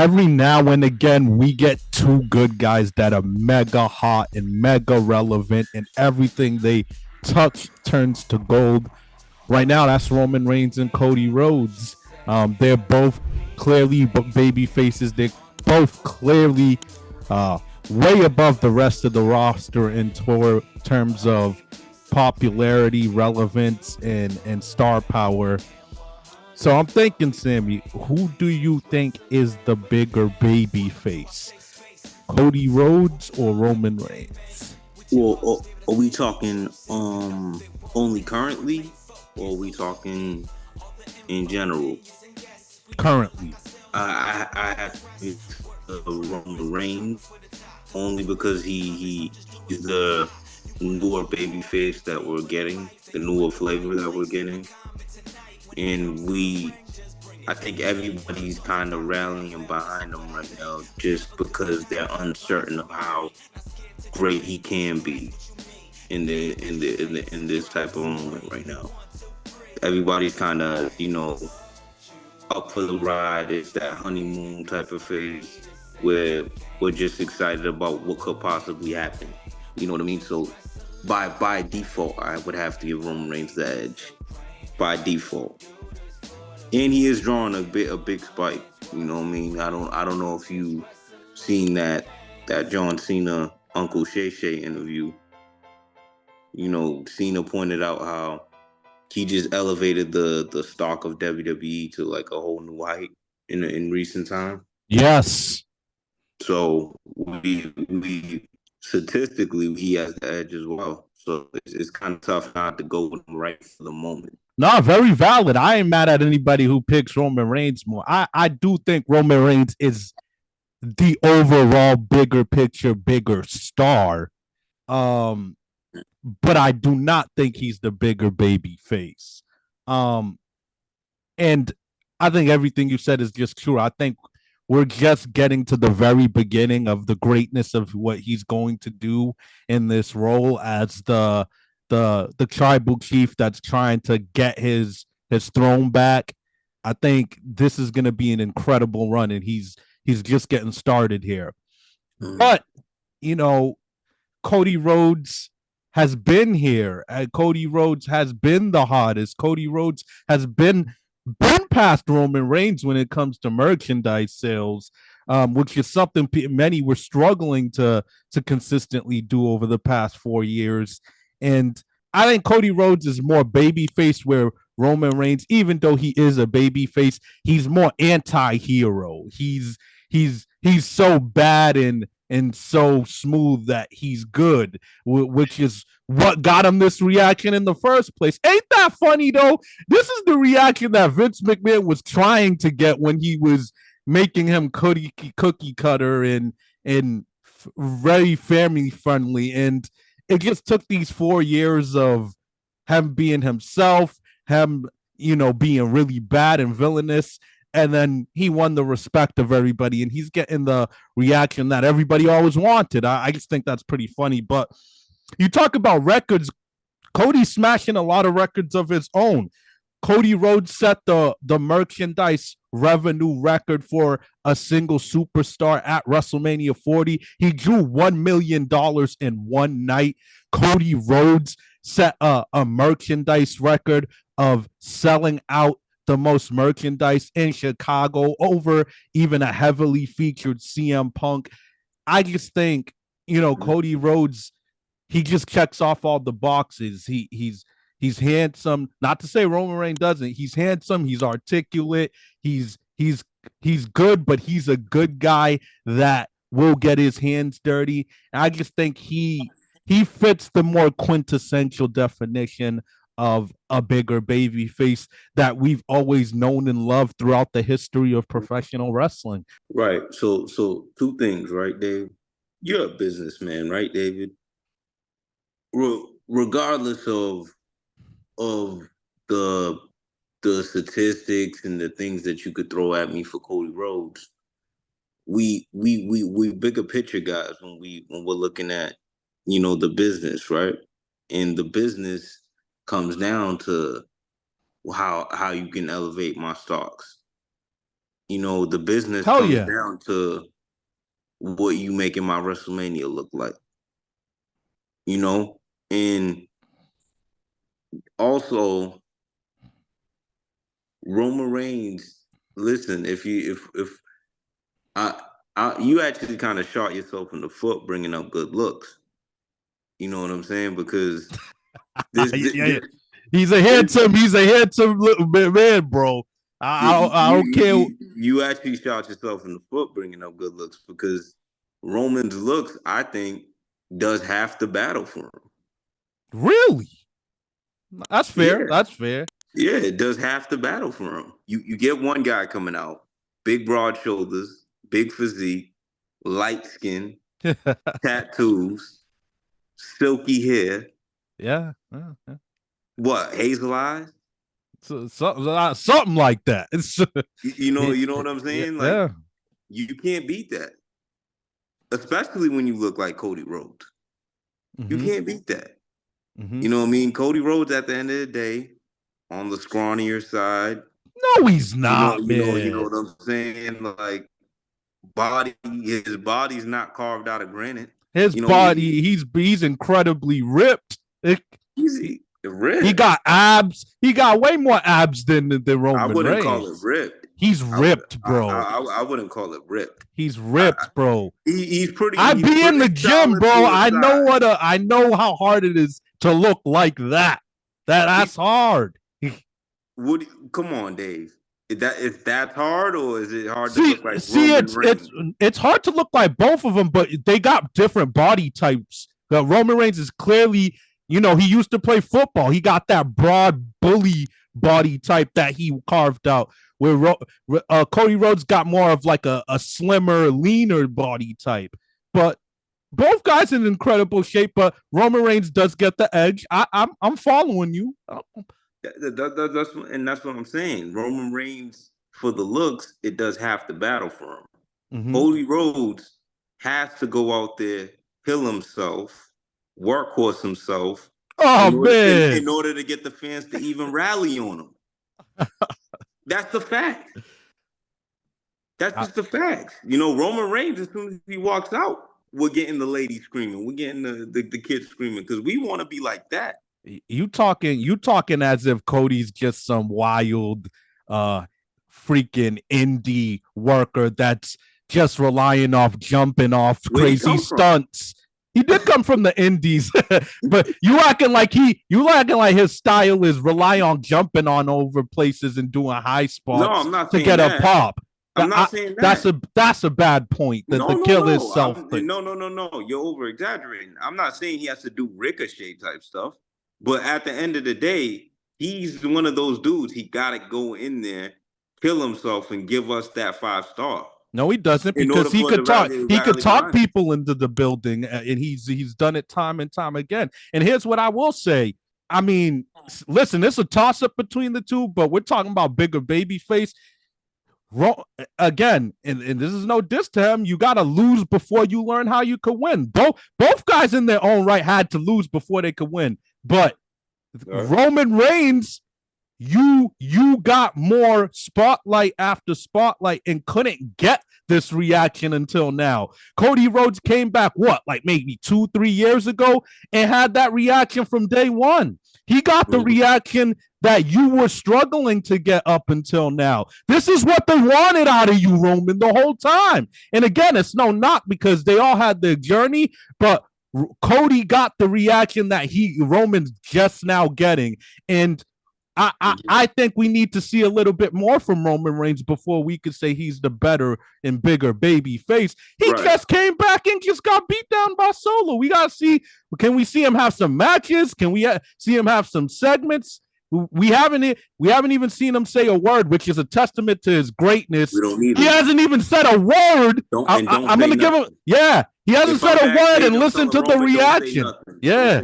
every now and again we get two good guys that are mega hot and mega relevant, and everything they touch turns to gold. Right now, that's Roman Reigns and Cody Rhodes. They're both clearly baby faces. They're both clearly uh, way above the rest of the roster in terms of popularity, relevance, and star power. So I'm thinking, Sammy, who do you think is the bigger baby face? Cody Rhodes or Roman Reigns? Well, are we talking only currently, or are we talking in general? Currently. I have to Roman Reigns only because he's the newer baby face that we're getting, the newer flavor that we're getting, and I think everybody's kind of rallying behind him right now just because they're uncertain of how great he can be in this type of moment right now. Everybody's kind of up for the ride. It's that honeymoon type of phase where we're just excited about what could possibly happen. You know what I mean? So by default, I would have to give Roman Reigns the edge by default. And he is drawing a big spike. You know what I mean? I don't know if you seen that John Cena Uncle Shay Shay interview. Cena pointed out how he just elevated the stock of WWE to like a whole new height in recent time. Yes. So we statistically he has the edge as well. So it's kind of tough not to go with him right for the moment. No, very valid. I ain't mad at anybody who picks Roman Reigns more. I do think Roman Reigns is the overall bigger picture, bigger star. Um, but I do not think he's the bigger baby face. Um, and I think everything you said is just true. I think we're just getting to the very beginning of the greatness of what he's going to do in this role as the tribal chief that's trying to get his throne back. I think this is going to be an incredible run, and he's just getting started here. But you know, Cody Rhodes has been here. Cody Rhodes has been the hottest. Cody Rhodes has been past Roman Reigns when it comes to merchandise sales, which is something many were struggling to consistently do over the past 4 years. And I think Cody Rhodes is more babyface, where Roman Reigns, even though he is a babyface, he's more anti-hero. He's so bad and so smooth that he's good, which is what got him this reaction in the first place. Ain't that funny though? This is the reaction that Vince McMahon was trying to get when he was making him cookie cutter and very family friendly. And it just took these 4 years of him being himself, him being really bad and villainous, and then he won the respect of everybody, and he's getting the reaction that everybody always wanted. I just think that's pretty funny. But you talk about records, Cody's smashing a lot of records of his own. Cody Rhodes set the merchandise revenue record for a single superstar at WrestleMania 40. He drew $1 million in one night. Cody Rhodes set a merchandise record of selling out the most merchandise in Chicago over even a heavily featured CM Punk. I just think, Cody Rhodes, he just checks off all the boxes. He's handsome. Not to say Roman Reigns doesn't. He's handsome. He's articulate. He's good, but he's a good guy that will get his hands dirty. And I just think he fits the more quintessential definition of a bigger baby face that we've always known and loved throughout the history of professional wrestling. Right. So two things, right, Dave? You're a businessman, right, David? Regardless of the statistics and the things that you could throw at me for Cody Rhodes, we bigger picture guys when we're looking at the business, right? And the business comes down to how you can elevate my stocks. The business Hell comes yeah. down to what you making my WrestleMania look like, and also Roman Reigns. Listen, if I, you actually kind of shot yourself in the foot bringing up good looks. You know what I'm saying? Because this, this, Yeah. this, He's a this handsome little man, bro. I don't care. you actually shot yourself in the foot bringing up good looks because Roman's looks, I think, does half the battle for him. Really? That's fair. Yeah, That's fair. yeah, it does half the battle for him. You get one guy coming out, big broad shoulders, big physique, light skin, tattoos, silky hair. Yeah. What, hazel eyes? So, something like that. It's You know what I'm saying? Like, yeah. you can't beat that, especially when you look like Cody Rhodes. You Mm-hmm. can't beat that. Mm-hmm. You know what I mean? Cody Rhodes at the end of the day, on the scrawnier side. No, he's not, You know man. what I'm saying? Like, his body's not carved out of granite. His body, he's incredibly ripped. He's ripped. He got abs. He got way more abs than Roman I wouldn't Reigns. call it ripped. He's ripped, bro. I wouldn't call it ripped. He's ripped, bro. He's pretty. I be in the gym, bro. I know how hard it is to look like that. That's hard. Come on, Dave. Is that hard, or is it hard to look like Roman Reigns? It's hard to look like both of them, but they got different body types. Roman Reigns is clearly, he used to play football. He got that broad bully body type that he carved out. Where Cody Rhodes got more of like a slimmer, leaner body type. But both guys in incredible shape. But Roman Reigns does get the edge. I'm following you. That's what I'm saying. Roman Reigns, for the looks, it does half the battle for him. Mm-hmm. Cody Rhodes has to go out there, kill himself, workhorse himself. In order to get the fans to even rally on him. That's the fact. That's just the fact. Roman Reigns, as soon as he walks out, we're getting the ladies screaming. We're getting the kids screaming because we want to be like that. You talking as if Cody's just some wild freaking indie worker that's just relying off jumping off crazy stunts. He did come from the indies, but you acting like his style is rely on jumping on over places and doing high spots to get a pop. I'm not saying that. That's a bad point. The kill is self. No. You're over exaggerating. I'm not saying he has to do ricochet type stuff, but at the end of the day, he's one of those dudes. He gotta go in there, kill himself, and give us that 5-star. No, he doesn't, because he could talk. He could talk people into the building, and he's done it time and time again. And here's what I will say. I mean, listen, it's a toss up between the two, but we're talking about bigger baby face. Again, and this is no diss to him. You got to lose before you learn how you could win. Both guys in their own right had to lose before they could win. But Roman Reigns, you got more spotlight after spotlight and couldn't get this reaction until now. Cody Rhodes came back, maybe 2-3 years ago, and had that reaction from day one. He got the reaction that you were struggling to get up until now. This is what they wanted out of you, Roman, the whole time. And again, it's no knock because they all had their journey, but Cody got the reaction that Roman's just now getting. And I think we need to see a little bit more from Roman Reigns before we could say he's the better and bigger baby face. He just came back and just got beat down by Solo. We got to see, can we see him have some matches? Can we see him have some segments? We haven't even seen him say a word, which is a testament to his greatness. He hasn't even said a word. I'm going to give him, he hasn't said a word, and listen to the reaction. Yeah.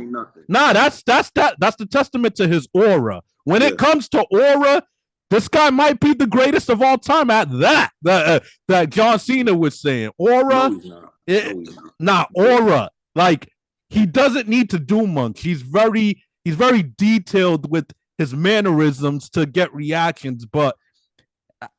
Nah, that's the testament to his aura. When it comes to aura, this guy might be the greatest of all time at that. That John Cena was saying. Aura. Aura. Like, he doesn't need to do much. He's very detailed with his mannerisms to get reactions, but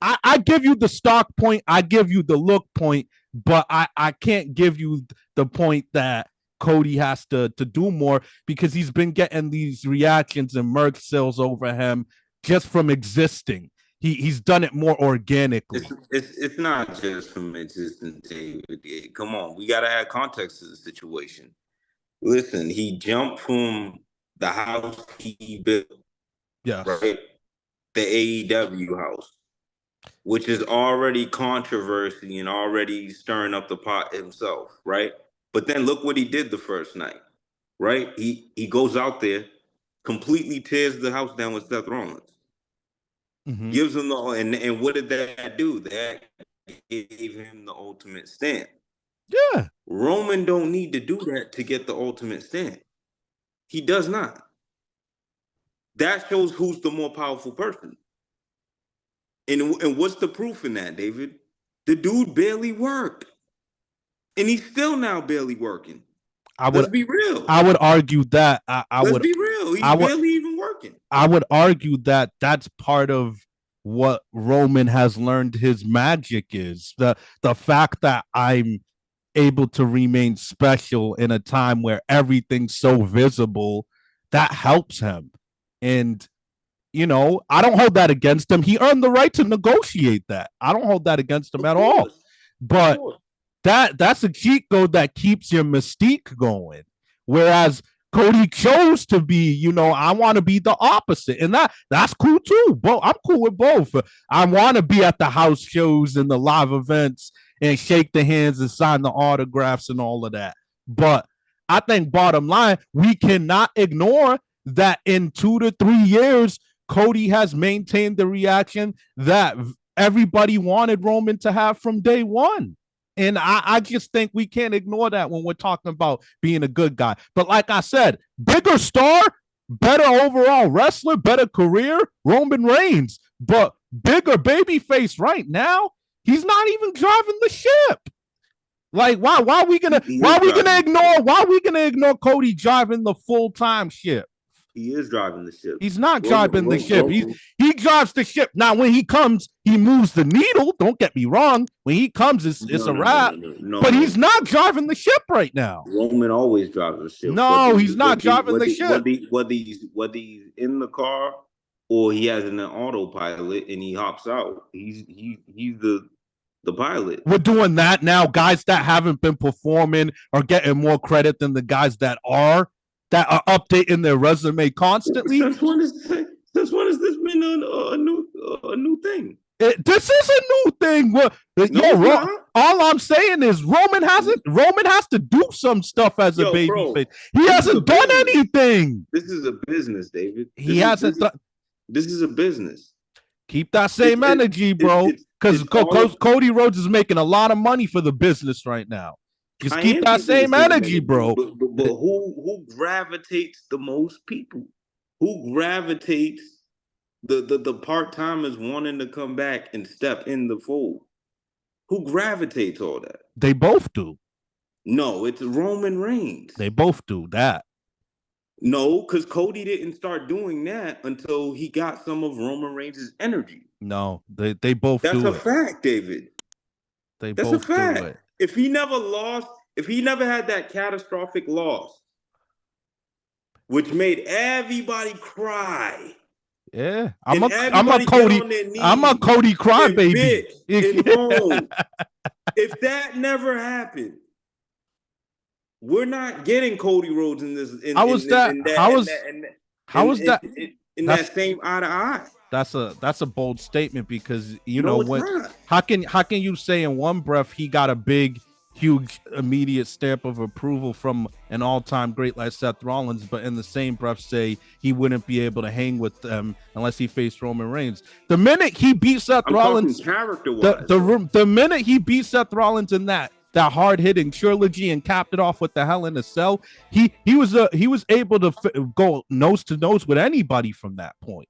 I give you the stock point, I give you the look point, but I can't give you the point that Cody has to do more because he's been getting these reactions and merch sales over him just from existing. He's done it more organically. It's not just from existing, David. Come on, we gotta add context to the situation. Listen, he jumped from the house he built, Yes. right? The AEW house, which is already controversy and already stirring up the pot himself, right? But then look what he did the first night, right? He goes out there, completely tears the house down with Seth Rollins, gives him the and what did that do? That gave him the ultimate stand. Yeah. Roman don't need to do that to get the ultimate stand. He does not. That shows who's the more powerful person. And what's the proof in that, David? The dude barely worked. And he's still now barely working. Let's be real. I would argue that. Let's be real. He's barely even working. I would argue that that's part of what Roman has learned his magic is. The fact that I'm able to remain special in a time where everything's so visible, that helps him. And I don't hold that against him. He earned the right to negotiate that. I don't hold that against him at all. But that's a cheat code that keeps your mystique going. Whereas Cody chose to be, I want to be the opposite. And that's cool too. I'm cool with both. I want to be at the house shows and the live events and shake the hands and sign the autographs and all of that. But I think bottom line, we cannot ignore that in 2 to 3 years, Cody has maintained the reaction that everybody wanted Roman to have from day one. And I just think we can't ignore that when we're talking about being a good guy. But like I said, bigger star, better overall wrestler, better career, Roman Reigns. But bigger babyface right now, he's not even driving the ship. Like, why are we gonna ignore Cody driving the full-time ship? He is driving the ship. He's not driving the ship. He drives the ship. Now, when he comes, he moves the needle. Don't get me wrong. When he comes, it's a wrap. But he's not driving the ship right now. Roman always drives the ship. No, he's not driving the ship. Whether he's in the car or he has an autopilot and he hops out, he's the pilot. We're doing that now. Guys that haven't been performing are getting more credit than the guys that are updating their resume constantly. Since when has this been a new thing? This is a new thing. All I'm saying is Roman has to do some stuff as a babyface. He hasn't done anything. This is a business, David. This is a business. Keep that same energy, bro. Because Cody Rhodes is making a lot of money for the business right now. Just keep that same energy, bro. But who gravitates the most people? Who gravitates the part-timers wanting to come back and step in the fold? Who gravitates all that? They both do. No, it's Roman Reigns. They both do that. No, because Cody didn't start doing that until he got some of Roman Reigns' energy. No, they both do it. That's a fact, David. That's both a fact. Do it. If he never lost, if he never had that catastrophic loss, which made everybody cry. Yeah, I'm a Cody crybaby. If that never happened, we're not getting Cody Rhodes in this. How was that? In that same eye to eye. That's a bold statement because how can you say in one breath he got a big, huge, immediate stamp of approval from an all-time great like Seth Rollins, but in the same breath say he wouldn't be able to hang with them unless he faced Roman Reigns? The minute he beat Seth Rollins, the minute he beat Seth Rollins in that hard-hitting trilogy and capped it off with the Hell in a Cell, he was able to go nose to nose with anybody from that point.